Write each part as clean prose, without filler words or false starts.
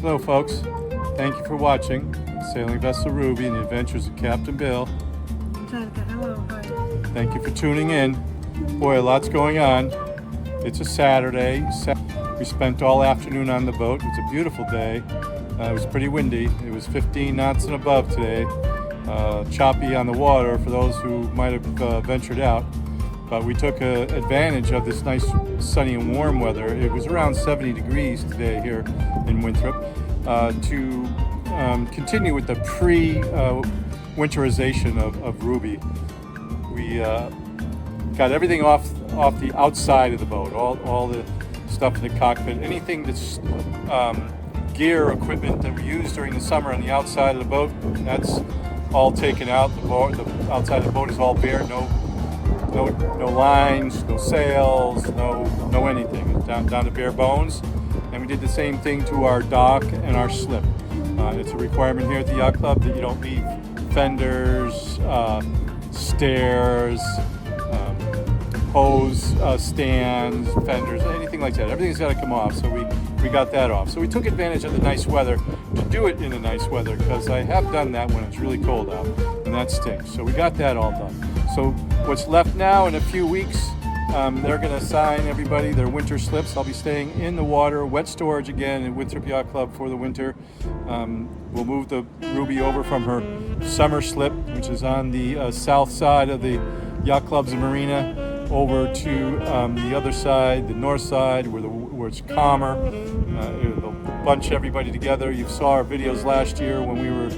Hello folks, thank you for watching Sailing Vessel Ruby and the Adventures of Captain Bill. Angelica, hello, hi. Thank you for tuning in. Boy, a lot's going on. It's a Saturday. We spent all afternoon on the boat. It was a beautiful day. It was pretty windy. It was 15 knots and above today. Choppy on the water for those who might have ventured out. But we took advantage of this nice sunny and warm weather. It was around 70 degrees today here in Winthrop to continue with the pre-winterization of Ruby. We got everything off the outside of the boat, all the stuff in the cockpit, anything that's gear, equipment that we use during the summer on the outside of the boat, that's all taken out. The outside of the boat is all bare, no lines, no sails, no anything. Down to bare bones. And we did the same thing to our dock and our slip. It's a requirement here at the yacht club that you don't leave fenders, stairs, hose stands, fenders, anything like that. Everything's got to come off, so we got that off. So we took advantage of the nice weather to do it in the nice weather, because I have done that when it's really cold out, and that stinks. So we got that all done. So what's left now, in a few weeks, they're going to assign everybody their winter slips. I'll be staying in the water, wet storage again at Winthrop Yacht Club for the winter. We'll move the Ruby over from her summer slip, which is on the south side of the yacht club's marina, over to the other side, the north side, where it's calmer. They'll bunch everybody together. You saw our videos last year when we were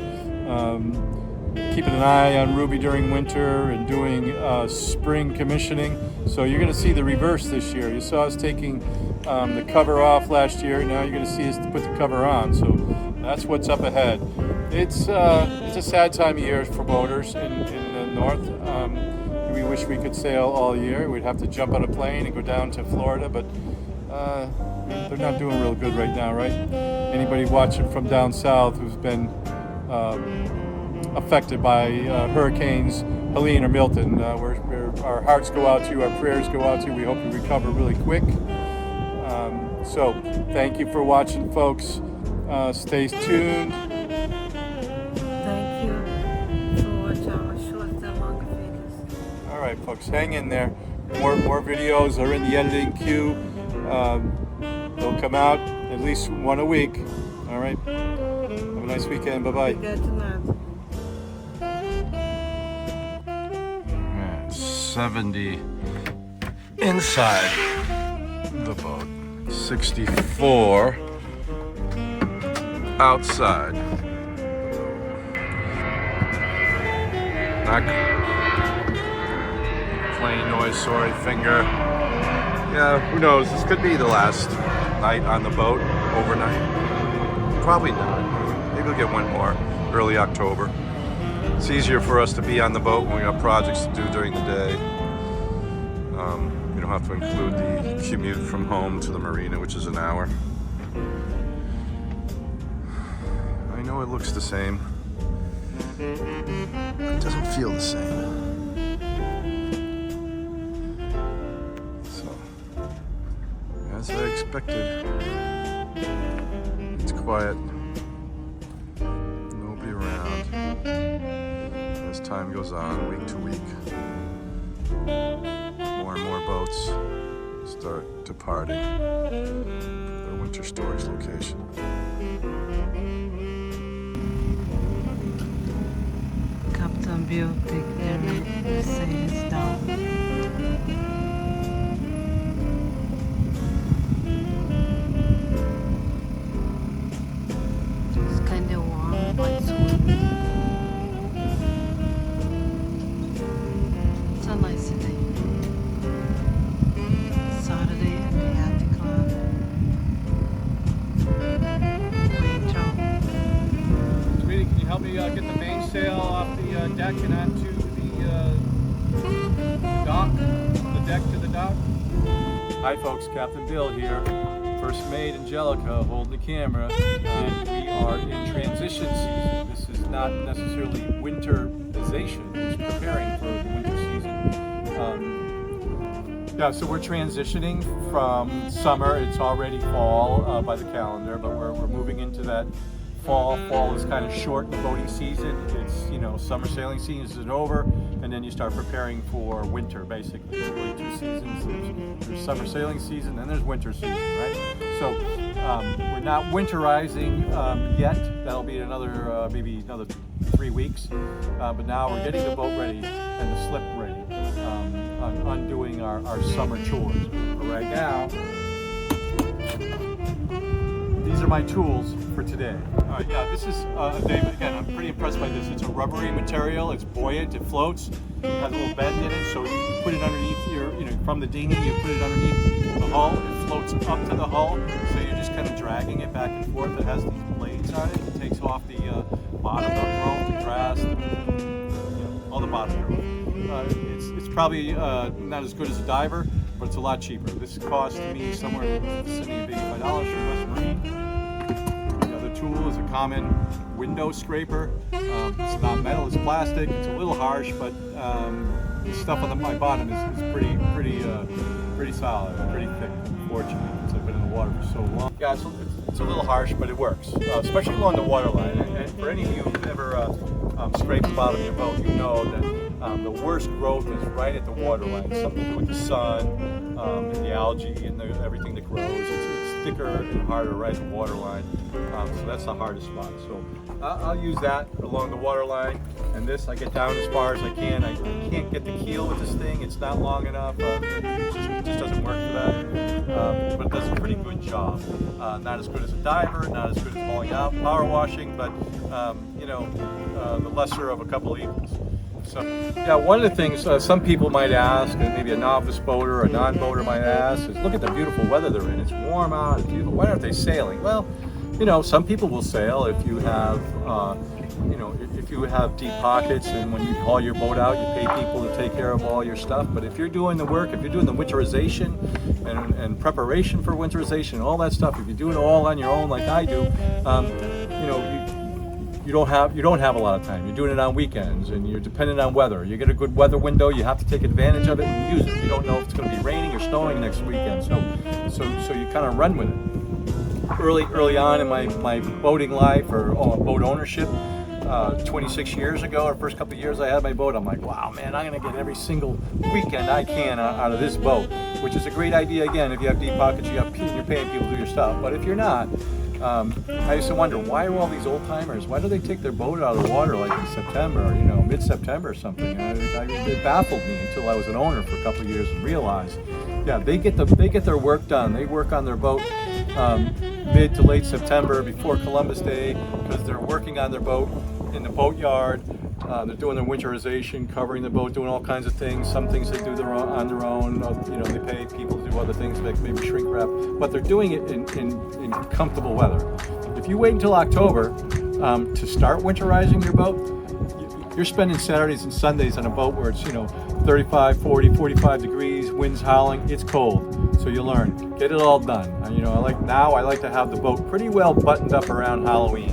keeping an eye on Ruby during winter and doing spring commissioning. So you're going to see the reverse this year. You saw us taking the cover off last year. Now you're going to see us put the cover on. So that's what's up ahead. It's a sad time of year for boaters in the north. We wish we could sail all year. We'd have to jump on a plane and go down to Florida, but they're not doing real good right now, right? Anybody watching from down south who's been affected by hurricanes Helene or Milton, our hearts go out to you, our prayers go out to you. We hope you recover really quick. So thank you for watching, folks. Stay tuned. Thank you for watching our short and longer videos. All right, folks, hang in there. More videos are in the editing queue. They'll come out at least one a week. All right. Have a nice weekend. Bye-bye. Good night. 70 inside the boat, 64 outside. Not plane noise, sorry, finger. Yeah, who knows? This could be the last night on the boat, overnight. Probably not. Maybe we'll get one more early October. It's easier for us to be on the boat when we got projects to do during the day. We don't have to include the commute from home to the marina, which is an hour. I know it looks the same. It doesn't feel the same. So, as I expected, it's quiet. Nobody around. As time goes on, week to week, more and more boats start departing their winter storage location. Captain Bill, take their sails down. It's kind of warm, but it's windy. It's a nice day. Saturday at the yacht club. Winthrop. Sweetie, can you help me get the mainsail off the deck and onto the dock, the deck to the dock? Hi folks, Captain Bill here. First mate Angelica holding the camera, and we are in transition season. This is not necessarily winterization, it's preparing for the winter season. Yeah, so we're transitioning from summer. It's already fall by the calendar, but we're moving into that fall. Fall is kind of short in the boating season. It's, you know, summer sailing season is over, and then you start preparing for winter, basically. There's really two seasons. There's summer sailing season, and there's winter season, right? So we're not winterizing yet. That'll be another, maybe another 3 weeks. But now we're getting the boat ready and the slip ready. Undoing our summer chores. But right now, these are my tools for today. All right, yeah, this is, David, again, I'm pretty impressed by this. It's a rubbery material, it's buoyant, it floats, it has a little bend in it, so you put it underneath your, you know, from the dinghy, you put it underneath the hull, it floats up to the hull, so you're just kind of dragging it back and forth. It has these blades on it, it takes off the bottom of the rope, the grass, all the bottom of the rope. It's probably not as good as a diver, but it's a lot cheaper. This cost me somewhere in the vicinity of $85 from West Marine. The other tool is a common window scraper. It's not metal, it's plastic. It's a little harsh, but the stuff on my bottom is pretty solid, pretty thick, unfortunately, because I've been in the water for so long. Yeah, it's a little harsh, but it works, especially along the waterline. And for any of you who've ever scraped the bottom of your boat, you know that the worst growth is right at the waterline. Something to do with the sun, and the algae, and everything that grows. It's thicker and harder right at the waterline. So that's the hardest spot. So I'll use that along the waterline. And this, I get down as far as I can. I can't get the keel with this thing. It's not long enough. It just doesn't work for that. But it does a pretty good job. Not as good as a diver, not as good as hauling out, power washing, but you know, the lesser of a couple of evils. So, yeah, one of the things some people might ask, and maybe a novice boater or a non-boater might ask, is look at the beautiful weather they're in. It's warm out, it's beautiful. Why aren't they sailing? Well, you know, some people will sail if you have, you know, if you have deep pockets, and when you haul your boat out, you pay people to take care of all your stuff. But if you're doing the work, if you're doing the winterization and preparation for winterization, all that stuff, if you're doing it all on your own like I do, you know, you don't have a lot of time. You're doing it on weekends, and you're dependent on weather. You get a good weather window, you have to take advantage of it and use it. You don't know if it's going to be raining or snowing next weekend, so you kind of run with it. Early on in my boating life or boat ownership, 26 years ago, or first couple of years I had my boat, I'm like, wow, man, I'm going to get every single weekend I can out of this boat, which is a great idea. Again, if you have deep pockets, you're paying people to do your stuff. But if you're not, I used to wonder, why are all these old timers, why do they take their boat out of the water like in September, or, you know, mid-September or something? It baffled me until I was an owner for a couple of years and realized, yeah, they get their work done. They work on their boat mid to late September before Columbus Day, because they're working on their boat in the boatyard. They're doing their winterization, covering the boat, doing all kinds of things. Some things they do on their own. You know, they pay people to do other things, like maybe shrink wrap. But they're doing it in comfortable weather. If you wait until October to start winterizing your boat, you're spending Saturdays and Sundays on a boat where it's, you know, 35, 40, 45 degrees, winds howling. It's cold. So you learn, get it all done. You know, I like to have the boat pretty well buttoned up around Halloween.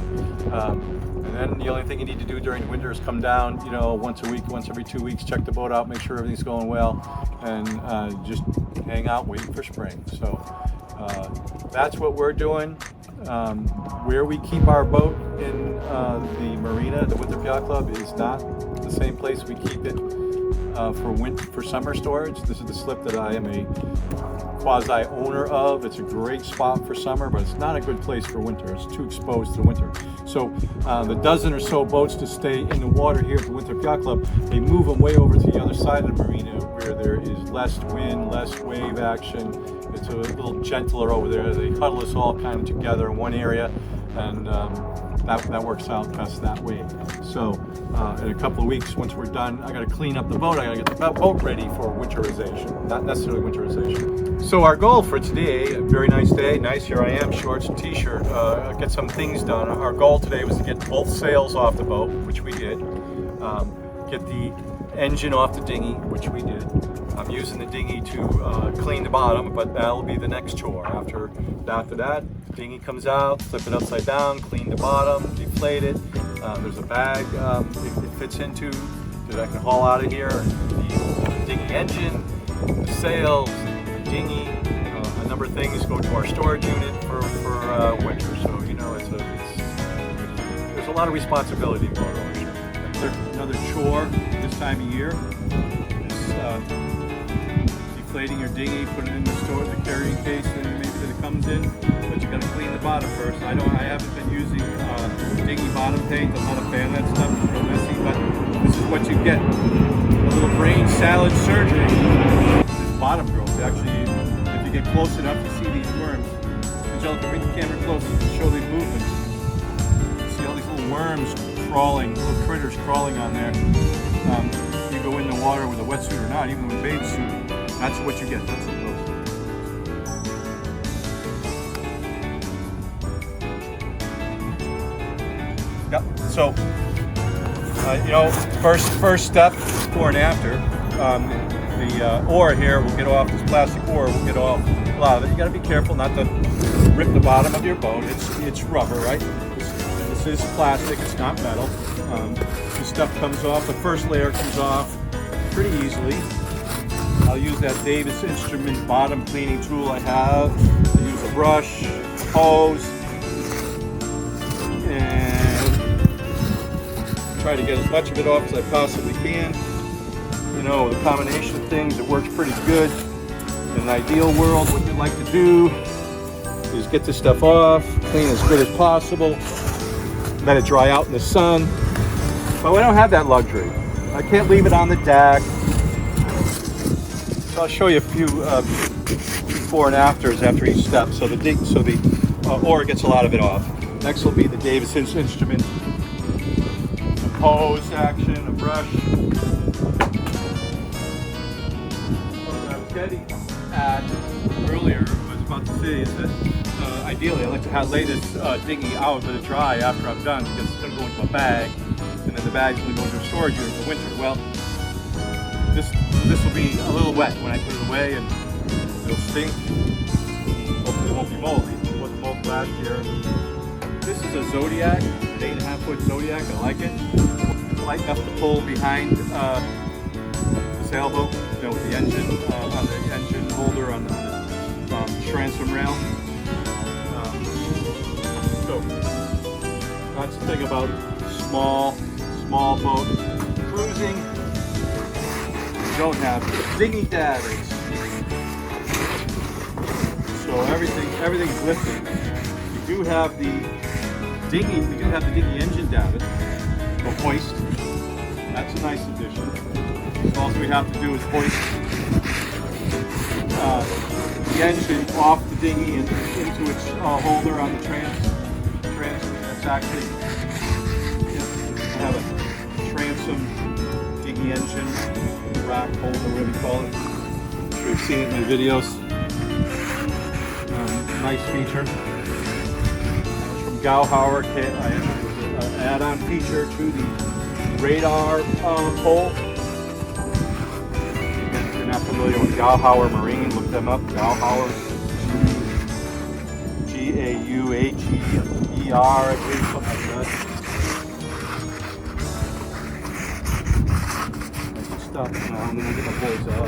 And then the only thing you need to do during winter is come down, you know, once a week, once every 2 weeks, check the boat out, make sure everything's going well, and just hang out waiting for spring. So that's what we're doing. Where we keep our boat in the marina, the Winthrop Yacht Club, is not the same place we keep it for summer storage. This is the slip that I am a quasi-owner of. It's a great spot for summer, but it's not a good place for winter. It's too exposed to winter. So the dozen or so boats to stay in the water here at the Winthrop Yacht Club, they move them way over to the other side of the marina where there is less wind, less wave action. It's a little gentler over there. They huddle us all kind of together in one area, and that works out best that way. So in a couple of weeks, once we're done, I got to clean up the boat. I got to get the boat ready for winterization, not necessarily winterization. So our goal for today, a very nice day, nice, here I am, shorts and t-shirt, get some things done. Our goal today was to get both sails off the boat, which we did. Get the engine off the dinghy, which we did. I'm using the dinghy to clean the bottom, but that'll be the next chore. After that, the dinghy comes out, flip it upside down, clean the bottom, deflate it. There's a bag it fits into that I can haul out of here. The dinghy engine, the sails, the dinghy, a number of things go to our storage unit for winter. So you know, there's a lot of responsibility in boat ownership. Another chore this time of year is deflating your dinghy, putting it in the carrying case, and maybe that it comes in. But you got to clean the bottom first. I haven't been using dinghy bottom paint. I'm not a fan of that stuff. It's real messy, but this is what you get. A little brain salad surgery. This bottom growth, actually, if you get close enough to see these worms. Angelica, bring the camera close to show the movement. See all these little worms crawling, little critters crawling on there. You go in the water with a wetsuit or not, even with a bathing suit, that's what you get. That's the growth. Yep. So, you know, first step, before and after. The oar here will get off. This plastic oar will get off a lot of it. You got to be careful not to rip the bottom of your boat. It's rubber, right? This is plastic. It's not metal. This stuff comes off. The first layer comes off pretty easily. I'll use that Davis Instrument bottom cleaning tool I have. I use a brush, a hose, and try to get as much of it off as I possibly can. You know, the combination of things, it works pretty good. In an ideal world, what you'd like to do is get this stuff off, clean as good as possible, let it dry out in the sun. But we don't have that luxury. I can't leave it on the deck. So I'll show you a few before and afters after each step. So the oar gets a lot of it off. Next will be the Davis Instrument, a hose action, a brush. What I was getting at earlier, I was about to say, is that ideally I like to lay this dinghy out, let it dry after I'm done, because it's going to go into a bag, and then the bag's going to go into a storage unit for winter. Well, this will be a little wet when I put it away, and it'll stink. Hopefully it won't be moldy. It wasn't moldy last year. This is a Zodiac, an 8.5-foot Zodiac. I like it. It's light enough to pull behind the sailboat, you know, with the engine on the engine holder on the transom rail. So that's the thing about small boat cruising. You don't have dinghy davits, so everything's lifting. You do have the dinghy engine davit, the hoist. That's a nice addition. So all we have to do is hoist the engine off the dinghy and into its holder on the transom. That's actually, I have a transom dinghy engine rack holder, whatever you call it. I'm sure you've seen it in the videos. Nice feature. It's from Gauhauer. An add-on feature to the radar pole. If you're not familiar with Gauhauer Marine, look them up. Gauhauer, Gauheer, I believe, something like that. Nice stuff. Now I'm gonna get my boys out.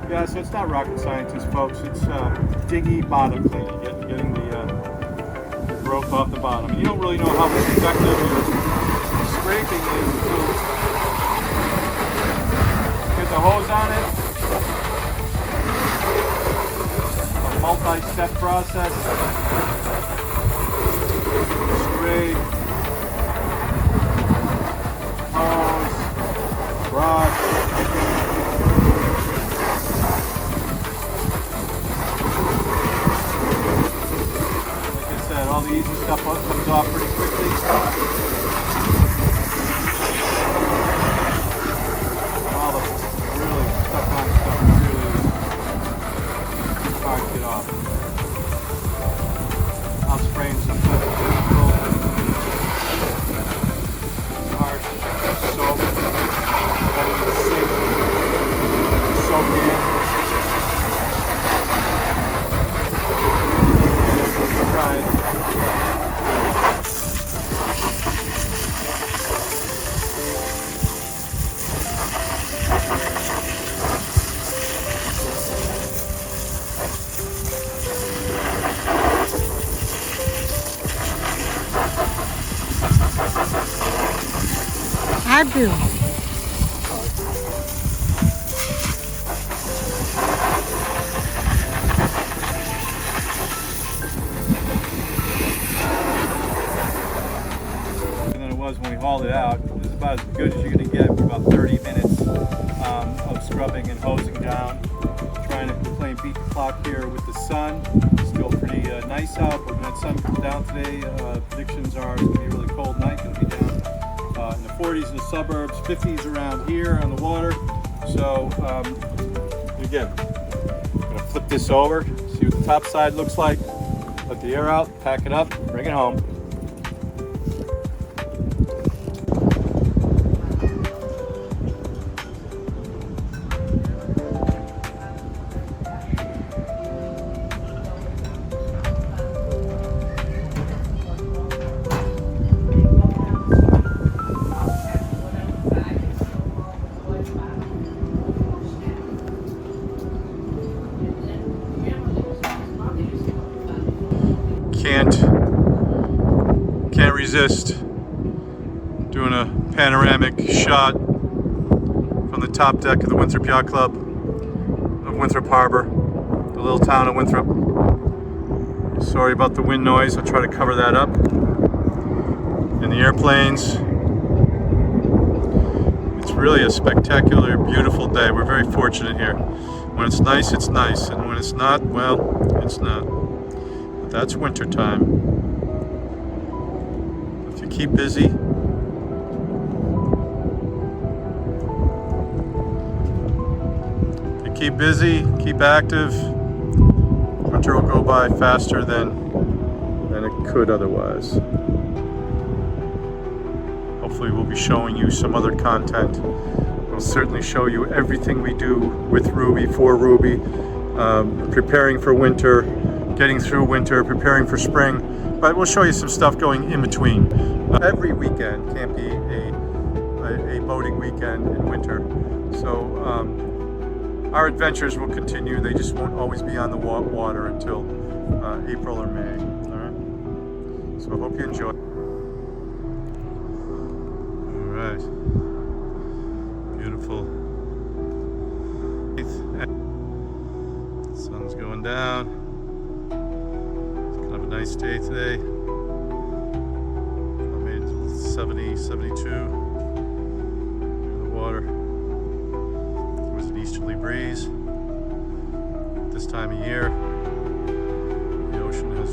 Yeah, so it's not rocket science, folks. It's dinghy bottom cleaning, getting the growth off the bottom. You don't really know how effective your scraping is until you get the hose on it. A multi-step process. Scrape, hose, brush. All the easy stuff comes off pretty quickly. All the really stuck on stuff is really hard to get off. I'll spray in some type of chemical. Hard soap. Soak in. rádio. Than it was when we hauled it out. It's about as good as you're going to get for about 30 minutes of scrubbing and hosing down. Trying to beat the clock here with the sun. Still pretty nice out, but when that sun comes down today, predictions are it's going to be a really cold night. Going to be down in the 40s in the suburbs, 50s around here on the water. So again, I'm going to flip this over, see what the top side looks like. Let the air out, pack it up, bring it home. Can't resist doing a panoramic shot from the top deck of the Winthrop Yacht Club of Winthrop Harbor, the little town of Winthrop. Sorry about the wind noise, I'll try to cover that up. And the airplanes. It's really a spectacular, beautiful day. We're very fortunate here. When it's nice, and when it's not, well, it's not. But that's winter time. If you keep busy, keep active, winter will go by faster than it could otherwise. Hopefully we'll be showing you some other content. We'll certainly show you everything we do with Ruby, for Ruby, preparing for winter, getting through winter, preparing for spring, but we'll show you some stuff going in between. Every weekend can't be a boating weekend in winter, so our adventures will continue. They just won't always be on the water until April or May. All right, so I hope you enjoy. All right, beautiful. Sun's going down. It's kind of a nice day today. I made it to 70, 72 in the water. There was an easterly breeze. This time of year, the ocean is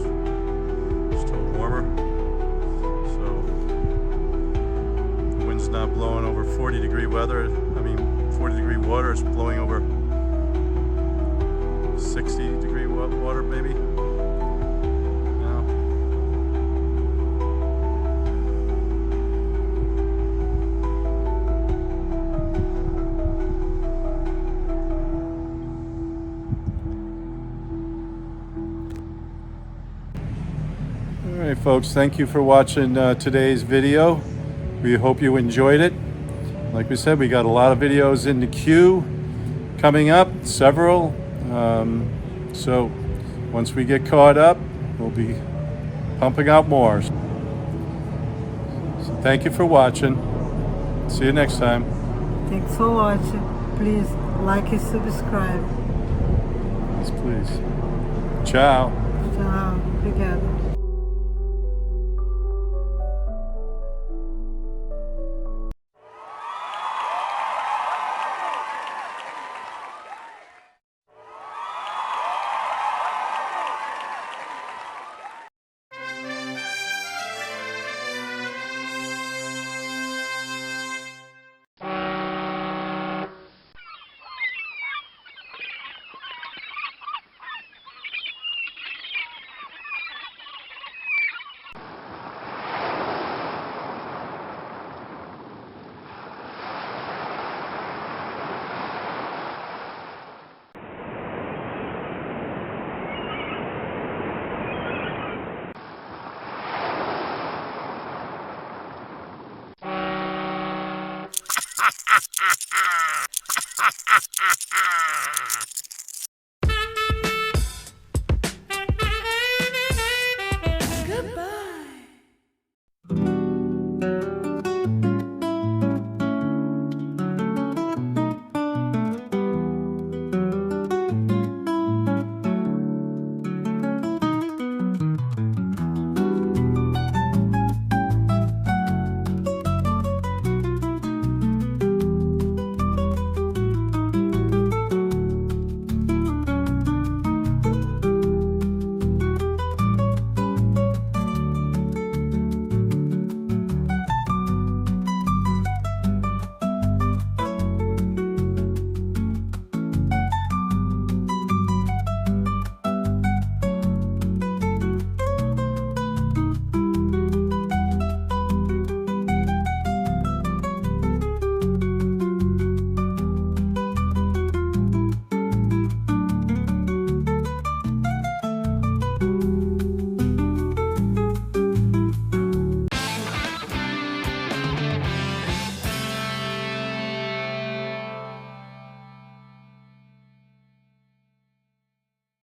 still warmer, so the wind's not blowing over 40-degree weather. 40-degree water is blowing over 60-degree water, maybe. Now. All right, folks, thank you for watching today's video. We hope you enjoyed it. Like we said, we got a lot of videos in the queue coming up, several. So once we get caught up, we'll be pumping out more. So thank you for watching. See you next time. Thanks for watching. Please like and subscribe. Yes, please. Ciao. Tchau. Obrigada.